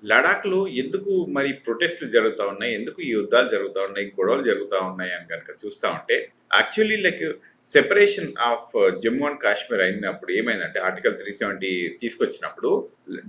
లడాఖ్‌లో ఎందుకు మరి ప్రొటెస్ట్‌లు జరుగుతా ఉన్నాయి? ఎందుకు ఈ యుద్ధాలు జరుగుతా ఉన్నాయి? గొడవలు జరుగుతా ఉన్నాయి అని గనక చూస్తా ఉంటే actually like separation of Jammu and Kashmir అయినప్పుడు ఏమైందంటే ఆర్టికల్ 370 తీసుకొచ్చినప్పుడు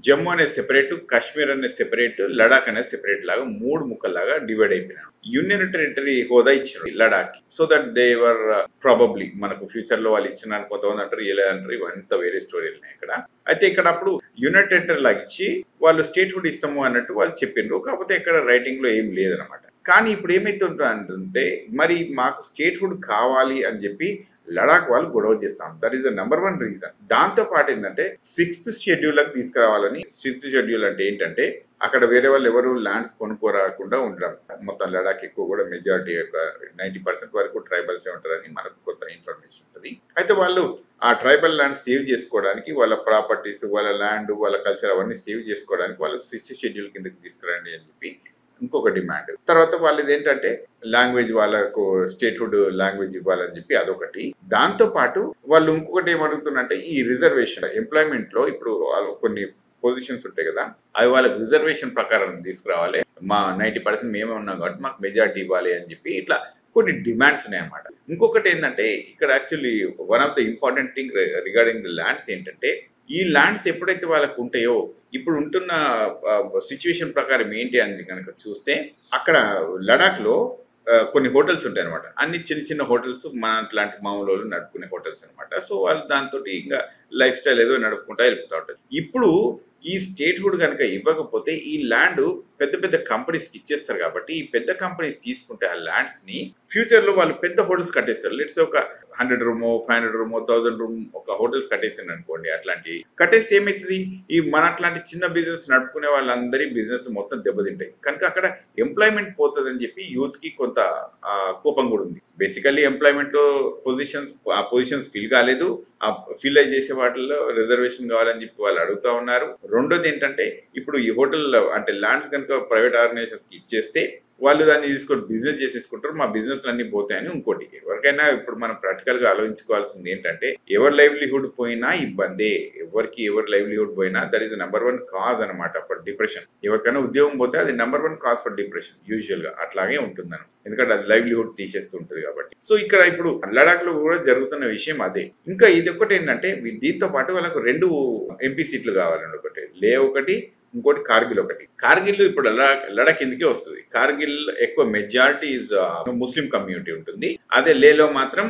జమ్మూ అనేది సెపరేట్, కాశ్మీర్ అనేది సెపరేట్, లడాక్ అనేది సెపరేట్ లాగా 3 ముక్కల్లాగా డివైడ్ అయిపోయినారు. యూనియన్ టెరిటరీ హోదా ఇచ్చారు Ladakh so that they were probably మనకు ఫ్యూచర్ లో వాళ్ళు ఇచ్చిన కొంతమంది అంటారు ఇవ్వలేదంటారు, ఇవంతా వేరే స్టోరీలు ఉన్నాయి ఇక్కడ. అయితే ఇక్కడ అప్పుడు యూనియన్ టెరిటరీ లాగా ఇచ్చి వాళ్ళు స్టేట్ హుడ్ ఇస్తాము అన్నట్టు వాళ్ళు చెప్పిండ్రు. కాకపోతే ఇక్కడ రైటింగ్ లో ఏం లేదనమాట. కానీ ఇప్పుడు ఏమైతుందంటే మరి మాకు స్టేట్ హుడ్ కావాలి అని చెప్పి లడాక్ వాళ్ళు గొడవ చేస్తాం. That is the number 1 reason. దాంతో పాటు ఏంటంటే 6th షెడ్యూల్కి తీసుకురావాలని. 6th షెడ్యూల్ అంటే ఏంటంటే అక్కడ వేరే వాళ్ళు ఎవరు ల్యాండ్స్ కొనుక్కోరాకుండా ఉండడం. మొత్తం లడాక్ ఎక్కువ కూడా మెజారిటీ 90% వరకు ట్రైబల్సే ఉంటారని మనకు కొంత ఇన్ఫర్మేషన్ ఉంటుంది. అయితే వాళ్ళు ఆ ట్రైబల్ ల్యాండ్ సేవ్ చేసుకోవడానికి వాళ్ళ ప్రాపర్టీస్, వాళ్ళ ల్యాండ్, వాళ్ళ కల్చర్ అవన్నీ సేవ్ చేసుకోవడానికి వాళ్ళు 6th షెడ్యూల్ కిందకి తీసుకురండి అని చెప్పి ఇంకొక డిమాండ్. తర్వాత వాళ్ళది ఏంటంటే లాంగ్వేజ్ వాళ్ళకు స్టేట్ హుడ్ లాంగ్వేజ్ ఇవ్వాలని చెప్పి అదొకటి. దాంతో పాటు వాళ్ళు ఇంకొకటి ఏమడుగుతున్నారంటే ఈ రిజర్వేషన్ ఎంప్లాయ్మెంట్ లో ఇప్పుడు కొన్ని పొజిషన్స్ ఉంటాయి కదా, అవి వాళ్ళకి రిజర్వేషన్ ప్రకారం తీసుకురావాలి. మా 90% మేమే ఉన్నాం కాబట్టి మాకు మెజారిటీ ఇవ్వాలి అని చెప్పి ఇట్లా కొన్ని డిమాండ్స్ ఉన్నాయి అన్నమాట. ఇంకొకటి ఏంటంటే ఇక్కడ actually one of the important thing regarding the lands ఏంటంటే ఈ ల్యాండ్స్ ఎప్పుడైతే వాళ్ళకు ఉంటాయో ఇప్పుడు ఉంటున్న సిచ్యువేషన్ ప్రకారం ఏంటి అని కనుక చూస్తే అక్కడ లడాక్ లో కొన్ని హోటల్స్ ఉంటాయి అనమాట. అన్ని చిన్న చిన్న హోటల్స్ మన అట్లాంటి మామూలు వాళ్ళు నడుపుకునే హోటల్స్ అనమాట. సో వాళ్ళు దాంతో ఇంకా లైఫ్ స్టైల్ ఏదో నడుపుకుంటా వెళ్ళిపోతూ ఉంటుంది. ఇప్పుడు ఈ స్టేట్ హుడ్ కనుక ఇవ్వకపోతే ఈ ల్యాండ్ పెద్ద పెద్ద కంపెనీస్కి ఇచ్చేస్తారు కాబట్టి ఈ పెద్ద కంపెనీస్ తీసుకుంటే ఆ ల్యాండ్స్ ని ఫ్యూచర్ లో వాళ్ళు పెద్ద హోటల్స్ కట్టేస్తారు. లెట్స్ ఒక 100 రూమో 500 రూమో 1000 రూమ్ ఒక హోటల్స్ కట్టేసారు అనుకోండి. అట్లాంటి కట్టేస్తే ఏమవుతుంది, ఈ మన అట్లాంటి చిన్న బిజినెస్ నడుపుకునే వాళ్ళందరి బిజినెస్ మొత్తం దెబ్బతింటాయి. కనుక అక్కడ ఎంప్లాయ్మెంట్ పోతుంది అని చెప్పి యూత్ కి కొంత కోపం కూడా ఉంది. బేసికల్లీ ఎంప్లాయ్మెంట్ లో ఆ పొజిషన్స్ ఫిల్ కాలేదు. ఆ ఫిల్ చేసే వాటిల్లో రిజర్వేషన్ కావాలని చెప్పి వాళ్ళు అడుగుతా ఉన్నారు. రెండోది ఏంటంటే ఇప్పుడు ఈ హోటల్ అంటే ల్యాండ్స్ కనుక ప్రైవేట్ ఆర్గనైజేషన్స్ కి ఇచ్చేస్తే వాళ్ళు దాన్ని తీసుకొని బిజినెస్ చేసేసుకుంటారు, మా బిజినెస్ అన్ని పోతాయని. ఇంకోటి ఎవరికైనా ఇప్పుడు మనం ప్రాక్టికల్ గా ఆలోచించుకోవాల్సింది ఏంటంటే ఎవరి లైవ్లీహుడ్ పోయినా ఇబ్బందే. ఎవరి లైవ్లీహుడ్ పోయినా దట్ ఈస్ నెంబర్ 1 కాజ్ అనమాట ఫర్ డిప్రెషన్. ఎవరికైనా ఉద్యోగం పోతే అది number 1 cause for depression usual గా అట్లాగే ఉంటుందని, ఎందుకంటే అది లైవ్లీహుడ్ తీసేస్తూ ఉంటుంది కాబట్టి. సో ఇక్కడ ఇప్పుడు లడాక్ లో కూడా జరుగుతున్న విషయం అదే. ఇంకా ఇది ఒకటి ఏంటంటే దీంతో పాటు వాళ్ళకు 2 ఎంపీ సీట్లు కావాలండి. ఒకటి లే ఒకటి, ఇంకోటి కార్గిల్ ఒకటి. కార్గిల్ ఇప్పుడు లడాక్ కిందకే వస్తుంది. కార్గిల్ ఎక్కువ మెజారిటీ ముస్లిం కమ్యూనిటీ ఉంటుంది. అదే లేలో మాత్రం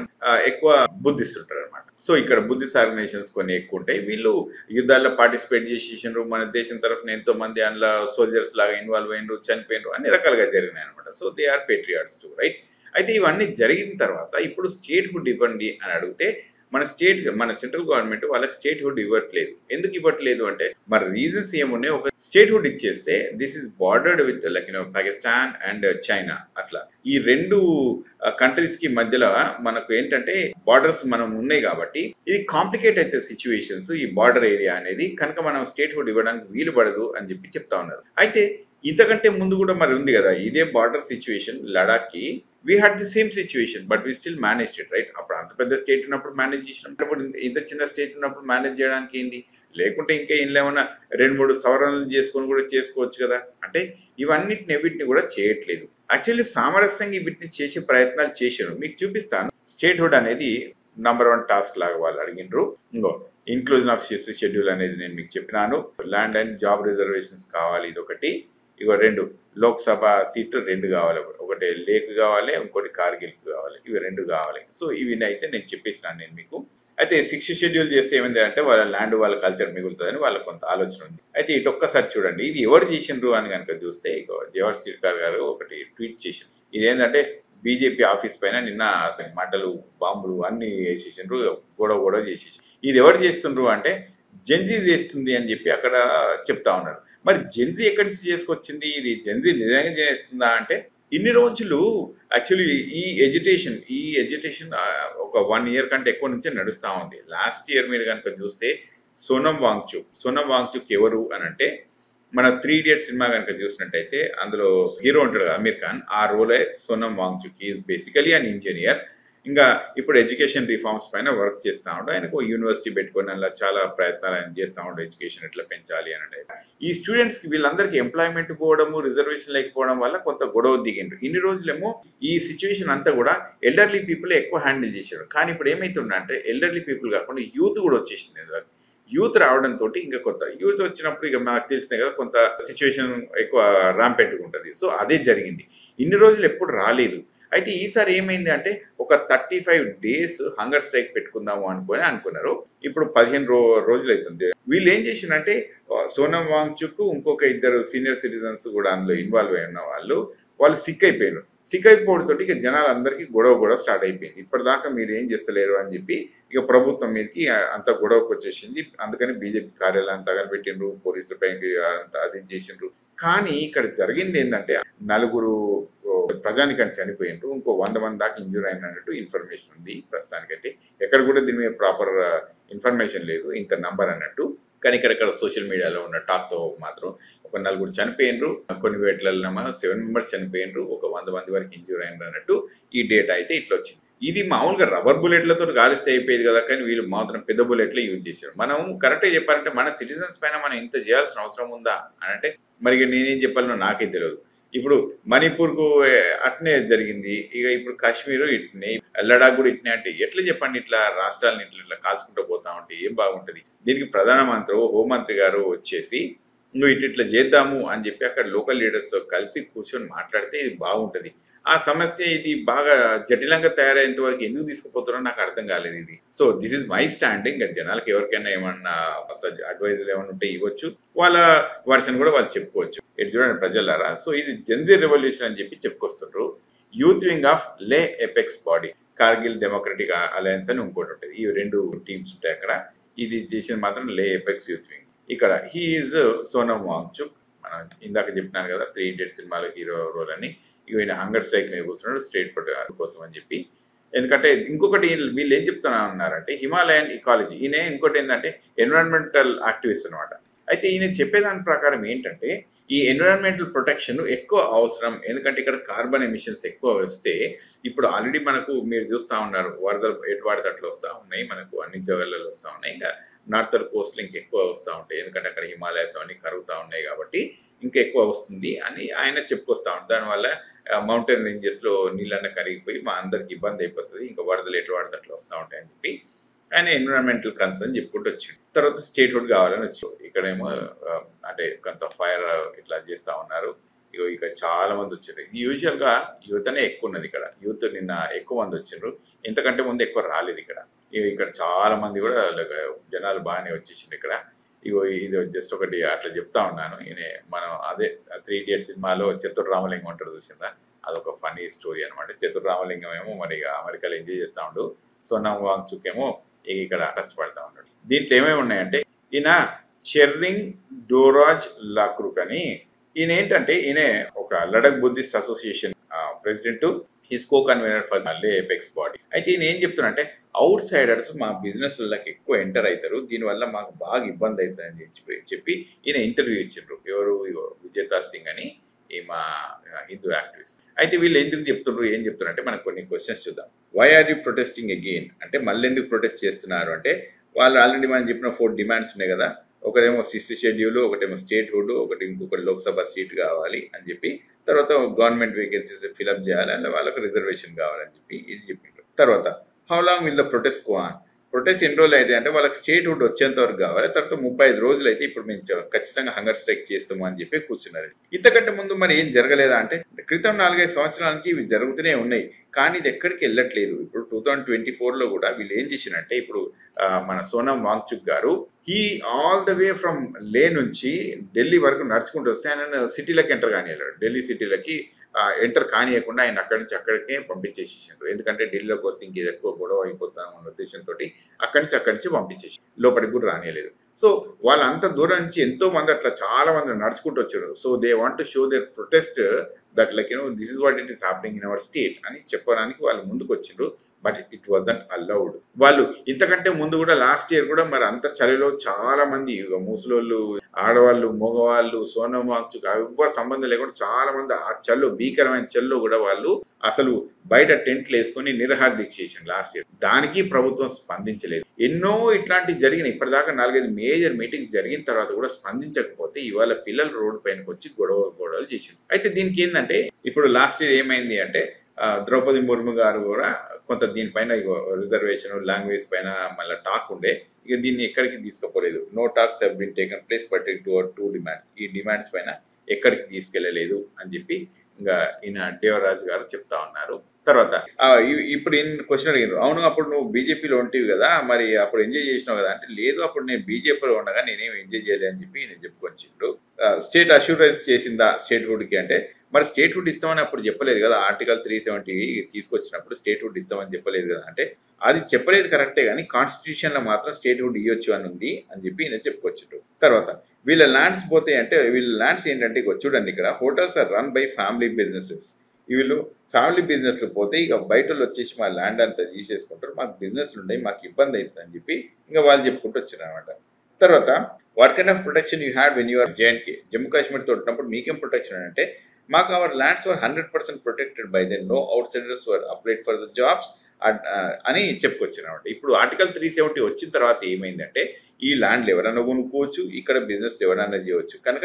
ఎక్కువ బుద్ధిస్ట్ ఉంటారు అనమాట. సో ఇక్కడ బుద్ధిస్ట్ ఆర్గనైజేషన్స్ కొన్ని ఎక్కువ ఉంటాయి. వీళ్ళు యుద్ధాల్లో పార్టిసిపేట్ చేసేసారు. మన దేశం తరఫున ఎంతో మంది అందులో సోల్జర్స్ లాగా ఇన్వాల్వ్ అయినరు, చనిపోయినరు, అన్ని రకాలుగా జరిగినాయి అనమాట. So they are patriots too right. అయితే ఇవన్నీ జరిగిన తర్వాత ఇప్పుడు స్టేట్ హుడ్ ఇవ్వండి అని అడిగితే మన సెంట్రల్ గవర్నమెంట్ వాళ్ళకి స్టేట్ హుడ్ ఇవ్వట్లేదు. ఎందుకు ఇవ్వట్లేదు అంటే మరి రీజన్స్ ఏమున్నాయి. ఒక స్టేట్ హుడ్ ఇచ్చేస్తే this is bordered with like Pakistan and China. అట్లా ఈ 2 కంట్రీస్ కి మధ్యలో మనకు ఏంటంటే బార్డర్స్ మనం ఉన్నాయి కాబట్టి ఇది కాంప్లికేట్ అయితే సిచ్యువేషన్స్ ఈ బార్డర్ ఏరియా అనేది కనుక మనం స్టేట్ హుడ్ ఇవ్వడానికి వీలు పడదు అని చెప్పి చెప్తా ఉన్నారు. అయితే ఇంతకంటే ముందు కూడా మరి ఉంది కదా ఇదే బార్డర్ సిచ్యువేషన్ లడాక్ కి. We had the same situation but we still manage it right. అప్పుడు అంత పెద్ద స్టేట్ ఉన్నప్పుడు మేనేజ్ చేసినప్పుడు ఇంత చిన్న స్టేట్ ఉన్నప్పుడు మేనేజ్ చేయడానికి ఏంది, లేకుంటే ఇంకా ఏమైనా 2-3 సవరణలు చేసుకొని కూడా చేసుకోవచ్చు కదా. అంటే వీటిని కూడా చేయట్లేదు. యాక్చువల్లీ సామరస్యంగా వీటిని చేసే ప్రయత్నాలు చేశారు. మీకు చూపిస్తాను. స్టేట్ హుడ్ అనేది నంబర్ 1 టాస్క్ లాగా వాళ్ళు అడిగినరు. ఇంకో ఇంక్లూజన్ ఆఫ్ షెడ్యూల్ అనేది నేను మీకు చెప్పినాను. ల్యాండ్ అండ్ జాబ్ రిజర్వేషన్స్ కావాలి, ఇదొకటి. ఇగో 2 లోక్సభ సీట్లు 2 కావాలి. ఒకటి లేక్ కావాలి, ఇంకోటి కార్గిల్ కావాలి. ఇవి 2 కావాలి. సో ఇవి అయితే నేను చెప్పేసినాను నేను మీకు. అయితే 6th షెడ్యూల్ చేస్తే ఏమైంది అంటే వాళ్ళ ల్యాండ్ వాళ్ళ కల్చర్ మిగులుతుందని వాళ్ళకి కొంత ఆలోచన ఉంది. అయితే ఇటు ఒక్కసారి చూడండి, ఇది ఎవరు చేసిండ్రు అని కనుక చూస్తే జవహర్ సిర్కార్ గారు ఒకటి ట్వీట్ చేసిండ్రు. ఇదేంటంటే బీజేపీ ఆఫీస్ పైన నిన్న అసలు మంటలు, బాంబులు అన్ని వేసేసిండ్రు, గొడవ చేసేసి. ఇది ఎవరు చేస్తుండ్రు అంటే జెన్జీ చేస్తుంది అని చెప్పి అక్కడ చెప్తా ఉన్నారు. మరి జెన్జీ ఎక్కడి నుంచి చేసుకొచ్చింది, ఇది జెన్జీ నిజంగా చేస్తుందా అంటే ఇన్ని రోజులు యాక్చువల్లీ ఈ ఎడ్యుటేషన్ ఒక 1 ఇయర్ కంటే ఎక్కువ నుంచే నడుస్తూ ఉంది. లాస్ట్ ఇయర్ మీరు కనుక చూస్తే సోనమ్ వాంగ్చుక్ ఎవరు అని అంటే మన 3 Idiots సినిమా కనుక చూసినట్టయితే అందులో హీరో ఉంటాడు అమీర్ ఖాన్, ఆ రోలే Sonam Wangchuk. Is basically an engineer. ఇంకా ఇప్పుడు ఎడ్యుకేషన్ రిఫార్మ్స్ పైన వర్క్ చేస్తూ ఉంటాడు. ఆయనకు యూనివర్సిటీ పెట్టుకొని అలా చాలా ప్రయత్నాలు ఆయన చేస్తూ ఉంటాడు, ఎడ్యుకేషన్ ఎట్లా పెంచాలి అని. ఈ స్టూడెంట్స్కి వీళ్ళందరికీ ఎంప్లాయ్మెంట్ పోవడము, రిజర్వేషన్ లేకపోవడం వల్ల కొంత గొడవ దిగిండ్రు. ఇన్ని రోజులేమో ఈ సిచ్యువేషన్ అంతా కూడా ఎల్డర్లీ పీపుల్ ఎక్కువ హ్యాండిల్ చేశారు. కానీ ఇప్పుడు ఏమైతుందంటే ఎల్డర్లీ పీపుల్ కాకుండా యూత్ కూడా వచ్చేసింది. యూత్ రావడంతో ఇంకా కొత్త యూత్ వచ్చినప్పుడు ఇక మనకు తెలిసిందే కదా, కొంత సిచ్యువేషన్ ఎక్కువ ర్యాంపెంట్గా ఉంటుంది. సో అదే జరిగింది. ఇన్ని రోజులు ఎప్పుడు రాలేదు. అయితే ఈసారి ఏమైంది అంటే ఒక 35 days హంగర్ స్ట్రైక్ పెట్టుకుందాము అనుకున్నారు. ఇప్పుడు 15 రోజులు అవుతుంది. వీళ్ళు ఏం చేసిందంటే సోనమ్ వాంగ్చుక్, ఇంకొక 2 సీనియర్ సిటిజన్స్ కూడా అందులో ఇన్వాల్వ్ అయి ఉన్న వాళ్ళు సిక్ అయిపోయారు. సిక్ అయిపోవడంతో ఇక జనాలందరికీ గొడవ స్టార్ట్ అయిపోయింది. ఇప్పటిదాకా మీరు ఏం చేస్తలేరు అని చెప్పి ఇక ప్రభుత్వం మీదకి అంత గొడవకు వచ్చేసింది. అందుకని బీజేపీ కార్యాలయం తగలబెట్టిండ్రు, పోలీసులపై అది చేసిండ్రు. కానీ ఇక్కడ జరిగింది ఏంటంటే 4 ప్రజానికని చనిపోయిండ్రు, ఇంకో 100 మంది దాకా ఇంజూర్ అయినట్టు ఇన్ఫర్మేషన్ ఉంది ప్రస్తుతానికైతే. ఎక్కడ కూడా దీని మీద ప్రాపర్ ఇన్ఫర్మేషన్ లేదు, ఇంత నంబర్ అన్నట్టు. కానీ ఇక్కడ సోషల్ మీడియాలో ఉన్న టాక్తో మాత్రం ఒక 4 చనిపోయినరు, కొన్ని వేట్లలో 7 members చనిపోయినరు, ఒక 100 మంది వరకు ఇంజూర్ అయినరు అన్నట్టు ఈ డేటా అయితే ఇట్లా వచ్చింది. ఇది మామూలుగా రబ్బర్ బుల్లెట్లతో కాలిస్తే అయిపోయేది కదా, కానీ వీళ్ళు మాత్రం పెద్ద బుల్లెట్లే యూజ్ చేశారు. మనం కరెక్ట్గా చెప్పాలంటే మన సిటిజన్స్ పైన మనం ఇంత చేయాల్సిన అవసరం ఉందా అని అంటే మరి నేనేం చెప్పాలనో నాకే తెలియదు. ఇప్పుడు మణిపూర్కు అట్నే జరిగింది, ఇక ఇప్పుడు కాశ్మీర్ ఇట్నే, లడాక్ కూడా ఇట్నే. అంటే ఎట్లా చెప్పండి, ఇట్లా రాష్ట్రాలను ఇట్లా కాల్చుకుంటూ పోతా ఉంటే ఏం బాగుంటుంది? దీనికి ప్రధానమంత్రి హోంమంత్రి గారు వచ్చేసి నువ్వు ఇట్లా చేద్దాము అని చెప్పి అక్కడ లోకల్ లీడర్స్తో కలిసి కూర్చొని మాట్లాడితే ఇది బాగుంటుంది. ఆ సమస్య ఇది బాగా జటిలంగా తయారయ్యేంత వరకు ఎందుకు తీసుకుపోతున్నారో నాకు అర్థం కాలేదు ఇది. So this is my standing. జనాలకు ఎవరికైనా ఏమన్నా అడ్వైజులు ఏమైనా ఉంటే ఇవ్వచ్చు, వాళ్ళ వర్షన్ కూడా వాళ్ళు చెప్పుకోవచ్చు. ఇటు చూడండి ప్రజలారా, సో ఇది జెన్జీ రెవల్యూషన్ అని చెప్పి చెప్పుకొస్తుండ్రు. యూత్ వింగ్ ఆఫ్ లే apex body, Kargil democratic alliance అని ఇంకోటి ఉంటుంది. ఈ 2 టీమ్స్ ఉంటాయి అక్కడ. ఇది చేసిన మాత్రం లే ఎపెక్స్ యూత్ వింగ్. ఇక్కడ హీ ఈజ్ సోనమ్ వాంగ్చుక్. మనం ఇందాక చెప్పినాను కదా 3 Idiots సినిమాలో హీరో రోల్ అని. ఈయన హంగర్ స్ట్రైక్ మీద కూర్చున్నాడు స్టేట్ కోసం అని చెప్పి. ఎందుకంటే ఇంకొకటి వీళ్ళు ఏం చెప్తున్నా ఉన్నారంటే హిమాలయన్ ఇకాలజీ. ఈయన ఇంకోటి ఏంటంటే ఎన్విరాన్మెంటల్ యాక్టివిస్ట్ అనమాట. అయితే ఈయన చెప్పేదాని ప్రకారం ఏంటంటే ఈ ఎన్విరాన్మెంటల్ ప్రొటెక్షన్ ఎక్కువ అవసరం. ఎందుకంటే ఇక్కడ కార్బన్ ఎమిషన్స్ ఎక్కువ వస్తే, ఇప్పుడు ఆల్రెడీ మనకు మీరు చూస్తూ ఉన్నారు వరదలు ఎటు వాడితే అట్లా వస్తూ ఉన్నాయి, మనకు అన్ని జగళ్ళలో వస్తూ ఉన్నాయి. ఇంకా నార్థర్ కోస్ట్లో ఇంకెక్కువ వస్తూ ఉంటాయి, ఎందుకంటే అక్కడ హిమాలయాస్ అన్నీ కరుగుతూ ఉన్నాయి కాబట్టి ఇంకా ఎక్కువ వస్తుంది అని ఆయన చెప్పుకొస్తా ఉంటారు. దానివల్ల మౌంటైన్ రేంజెస్లో నీళ్ళన్న కరిగిపోయి మా అందరికి ఇబ్బంది అయిపోతుంది, ఇంకా వరదలు ఎటు వాడితే అట్లా వస్తూ ఉంటాయని చెప్పి ఆయన ఎన్విరాన్మెంటల్ కన్సర్న్ చెప్పుకుంటూ వచ్చిండు. తర్వాత స్టేట్హుడ్ కావాలని వచ్చాడు. ఇక్కడేమో అంటే కొంత ఫైర్ ఇట్లా చేస్తూ ఉన్నారు. ఇక చాలా మంది వచ్చారు. యూజువల్గా యువతనే ఎక్కువ ఉన్నది ఇక్కడ. యూత్ నిన్న ఎక్కువ మంది వచ్చిండ్రు, ఇంతకంటే ముందు ఎక్కువ రాలేదు ఇక్కడ. ఇక్కడ చాలా మంది కూడా జనాలు బాగానే వచ్చేసింది ఇక్కడ. ఇది జస్ట్ ఒకటి అట్లా చెప్తా ఉన్నాను. మనం అదే 3 Idiots సినిమాలో చతుర్ రామలింగం ఉంటాడు చూసిందా, అదొక ఫనీ స్టోరీ అనమాట. చతుర్ రామలింగం ఏమో మరి అమెరికాలో ఎంజాయ్ చేస్తూ ఉండు, సోనమ్ వాంగ్చుక్ ఏమో ఇక్కడ కష్టపడతా ఉంటాడు. దీంట్లో ఏమేమి ఉన్నాయంటే ఈయన చెర్రింగ్ డోరాజ్ లాక్రూక్ అని ఈయన ఏంటంటే ఈయన ఒక లడక్ బుద్ధిస్ట్ అసోసియేషన్ ప్రెసిడెంట్, ఈ కో కన్వీనర్ ఫర్ లే ఎపెక్స్ బాడీ. అయితే ఈయన ఏం చెప్తున్నా అవుట్ సైడర్స్ మా బిజినెస్లకి ఎక్కువ ఎంటర్ అవుతారు, దీనివల్ల మాకు బాగా ఇబ్బంది అవుతుందని చెప్పి ఈయన ఇంటర్వ్యూ ఇచ్చిండ్రు. ఎవరు విజేతా సింగ్ అని ఈ మా హిందూ యాక్టివిస్ట్. అయితే వీళ్ళు ఎందుకు చెప్తున్నారు, ఏం చెప్తున్నారు అంటే మనకు కొన్ని క్వశ్చన్స్ చూద్దాం. Why are you protesting again అంటే మళ్ళీ ఎందుకు ప్రొటెస్ట్ చేస్తున్నారు అంటే వాళ్ళు ఆల్రెడీ మనం చెప్పిన 4 demands ఉన్నాయి కదా. ఒకటేమో 6th schedule, ఒకటేమో స్టేట్హుడ్, ఇంకొకటి లోక్సభ సీట్ కావాలి అని చెప్పి, తర్వాత గవర్నమెంట్ వేకెన్సీస్ ఫిల్అప్ చేయాలి అంటే వాళ్ళకు రిజర్వేషన్ కావాలని చెప్పి ఇది చెప్పిండ్రు. తర్వాత how long will the protest go on, protest ఎన్ని రోజులు అయితే అంటే వాళ్ళకి స్టేట్హుడ్ వచ్చేంత వరకు కావాలి. తర్వాత 35 రోజులు అయితే ఇప్పుడు మేము ఖచ్చితంగా హంగర్ స్ట్రైక్ చేస్తాము అని చెప్పి కూర్చున్నారు. ఇంతకంటే ముందు మరి ఏం జరగలేదా అంటే క్రితం 4-5 సంవత్సరాల నుంచి ఇవి జరుగుతూనే ఉన్నాయి, కానీ ఇది ఎక్కడికి వెళ్ళట్లేదు. ఇప్పుడు 2024లో కూడా వీళ్ళు ఏం చేసినంటే ఇప్పుడు మన సోనమ్ వాంగ్చుక్ గారు he all the way from లే నుంచి ఢిల్లీ వరకు నడుచుకుంటూ వస్తే ఆయన సిటీలకి ఎంటర్ కానివ్వలేడు. ఢిల్లీ సిటీలకి ఎంటర్ కానియకుండా ఆయన అక్కడి నుంచి అక్కడికే పంపించేసేసారు. ఎందుకంటే ఢిల్లీలోకి వస్తే ఇంకేది ఎక్కువ గొడవ అయిపోతాం అన్న ఉద్దేశంతో అక్కడి నుంచి పంపించేసి లోపలికి కూడా రానియలేదు. సో వాళ్ళంత దూరం నుంచి ఎంతో మంది అట్లా చాలా మంది నడుచుకుంటూ వచ్చారు. So they want to show their protest that like this is what it is happening in our state అని చెప్పడానికి వాళ్ళు ముందుకు వచ్చిండ్రు. But it wasn't allowed. వాళ్ళు ఇంతకంటే ముందు కూడా లాస్ట్ ఇయర్ కూడా మరి అంత చలిలో చాలా మంది ముసలోళ్ళు ఆడవాళ్ళు, మగవాళ్ళు, సోనం వాంగ్చుక్ ఎవ్వరు సంబంధం లేకుండా చాలా మంది ఆ చల్లో భీకరమైన చల్లో కూడా వాళ్ళు అసలు బయట టెంట్లు వేసుకొని నిరహార దీక్ష చేసింది లాస్ట్ ఇయర్. దానికి ప్రభుత్వం స్పందించలేదు. ఎన్నో ఇట్లాంటివి జరిగినాయి. ఇప్పటిదాకా 4-5 మేజర్ మీటింగ్స్ జరిగిన తర్వాత కూడా స్పందించకపోతే ఇవాళ పిల్లలు రోడ్డు పైనకి వచ్చి గొడవలు చేసింది. అయితే దీనికి ఏంటంటే ఇప్పుడు లాస్ట్ ఇయర్ ఏమైంది అంటే ద్రౌపది ముర్ము గారు కూడా కొంత దీనిపైన రిజర్వేషన్ లాంగ్వేజ్ పైన మళ్ళీ టాక్ ఉండే. ఇక దీన్ని ఎక్కడికి తీసుకుపోలేదు. No talks have been taken place but two demands. ఈ డిమాండ్స్ పైన ఎక్కడికి తీసుకెళ్లలేదు అని చెప్పి ఇంకా ఈయన దేవరాజు గారు చెప్తా ఉన్నారు. తర్వాత ఇప్పుడు క్వశ్చన్ అడిగారు, అవును అప్పుడు నువ్వు బీజేపీలో ఉంటివి కదా, మరి అప్పుడు ఎంజాయ్ చేసినావు కదా అంటే, లేదు అప్పుడు నేను బీజేపీలో ఉండగా నేనేం ఎంజాయ్ చేయలేదు అని చెప్పి నేను చెప్పుకొచ్చిండు. స్టేట్ అష్యూరెన్స్ చేసిందా స్టేట్ హుడ్కి అంటే, మరి స్టేట్ హుడ్ ఇస్తామని అప్పుడు చెప్పలేదు కదా, ఆర్టికల్ 370 తీసుకొచ్చినప్పుడు స్టేట్ హుడ్ ఇస్తామని చెప్పలేదు కదా అంటే, అది చెప్పలేదు కరెక్టే కానీ కాన్స్టిట్యూషన్ లో మాత్రం స్టేట్ హుడ్ ఇవ్వచ్చు అని ఉంది అని చెప్పి ఈయన చెప్పుకొచ్చిండు. తర్వాత వీళ్ళ ల్యాండ్స్ పోతే అంటే, వీళ్ళ ల్యాండ్స్ ఏంటంటే చూడండి, ఇక్కడ hotels are run by family businesses. వీళ్ళు ఫ్యామిలీ బిజినెస్లు పోతే ఇక బయట వచ్చేసి మా ల్యాండ్ అంతా తీసేసుకుంటారు, మాకు బిజినెస్లు ఉన్నాయి, మాకు ఇబ్బంది అవుతుంది అని చెప్పి ఇంకా వాళ్ళు చెప్పుకుంటూ వచ్చారు అనమాట. తర్వాత what kind of protection you had when you are JNK, Jammu Kashmir తోటినప్పుడు మీకేం ప్రొటెక్షన్ అంటే, మాకు our lands were 100% protected by then, no outsiders were applied for the jobs అని చెప్పుకొచ్చారు అనమాట. ఇప్పుడు ఆర్టికల్ 370 వచ్చిన తర్వాత ఏమైందంటే, ఈ ల్యాండ్లు ఎవరైనా కొనుక్కోవచ్చు, ఇక్కడ బిజినెస్ ఎవరైనా చేయవచ్చు, కనుక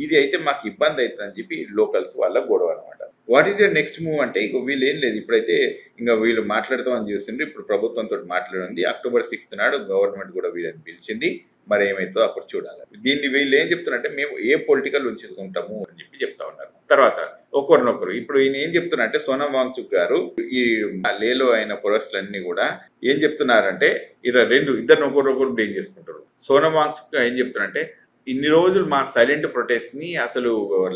ఇది అయితే మాకు ఇబ్బంది అవుతుంది అని చెప్పి లోకల్స్ వాళ్ళ గొడవ అనమాట. What is your next move అంటే, ఇక వీళ్ళు ఏం లేదు, ఇప్పుడైతే ఇంకా వీళ్ళు మాట్లాడతామని చూస్తుండ్రు. ఇప్పుడు ప్రభుత్వంతో మాట్లాడింది. October 6th నాడు గవర్నమెంట్ కూడా వీళ్ళని పిలిచింది. మరి ఏమైతుందో అప్పుడు చూడాలి. దీన్ని వీళ్ళు ఏం చెప్తున్నారంటే, మేము ఏ పొలిటికల్ ఉంచుకుంటాము అని చెప్పి చెప్తా ఉన్నారు. తర్వాత ఒకరినొకరు ఇప్పుడు ఈయన ఏం చెప్తున్నారంటే, సోనం వాంగ్చుక్ గారు ఈ లేలో అయిన పొరస్లన్నీ కూడా ఏం చెప్తున్నారంటే, ఇద్దరు ఒకరొకరు బ్లేమ్ చేసుకుంటారు. సోనం వాంగ్చుక్ ఏం చెప్తున్నారంటే, ఇన్ని రోజులు మా సైలెంట్ ప్రొటెస్ట్ ని అసలు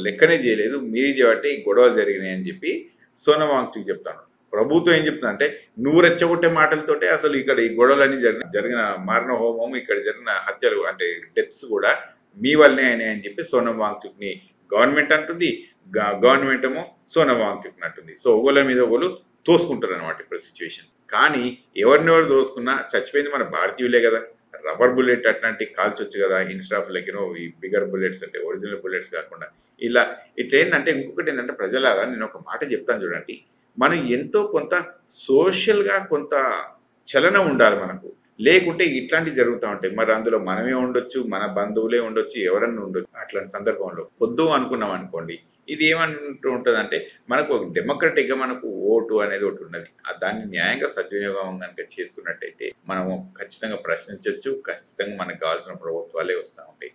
లెక్కనే చేయలేదు, మీరు చేయబట్టి గొడవలు జరిగినాయి అని చెప్పి సోనం వాంగ్చుక్ చెప్తాను. ప్రభుత్వం ఏం చెప్తుందంటే, నువ్వు రెచ్చగొట్టే మాటలతోటే అసలు ఇక్కడ ఈ గొడవలన్నీ జరిగిన మారణ హోమం, ఇక్కడ జరిగిన హత్యలు అంటే డెత్స్ కూడా మీ వల్లనే అయినాయి అని చెప్పి సోనం వాంగ్చుక్ ని గవర్నమెంట్ అంటుంది. గవర్నమెంట్ ఏమో సోనం వాంగ్చుక్ అంటుంది. సో ఒకళ్ళ మీద ఒకళ్ళు తోసుకుంటారు అనమాట ఇప్పుడు సిచ్యువేషన్. కానీ ఎవరినెవరు దోసుకున్నా చచ్చిపోయింది మన భారతీయులే కదా. రబ్బర్ బుల్లెట్ అట్లాంటివి కాల్చొచ్చు కదా, ఇన్స్టెడ్ ఆఫ్ లైక్ ఈ బిగర్ బుల్లెట్స్ అంటే ఒరిజినల్ బుల్లెట్స్ కాకుండా. ఇట్లా ఏంటంటే, ఇంకొకటి ఏంటంటే ప్రజలారా, నేను ఒక మాట చెప్తాను చూడండి, మనం ఎంతో కొంత సోషల్గా కొంత చలనం ఉండాలి మనకు, లేకుంటే ఇట్లాంటివి జరుగుతూ ఉంటాయి. మరి అందులో మనమే ఉండొచ్చు, మన బంధువులే ఉండొచ్చు, ఎవరన్నా ఉండొచ్చు. అట్లాంటి సందర్భంలో వద్దు అనుకున్నాం అనుకోండి, ఇది ఏమంటూ ఉంటుంది అంటే, మనకు ఒక డెమోక్రటిక్గా మనకు ఓటు అనేది ఒకటి ఉన్నది. దాన్ని న్యాయంగా సద్వినియోగం కనుక చేసుకున్నట్టయితే మనము ఖచ్చితంగా ప్రశ్నించవచ్చు, ఖచ్చితంగా మనకు కావాల్సిన ప్రభుత్వాలే వస్తూ ఉంటాయి.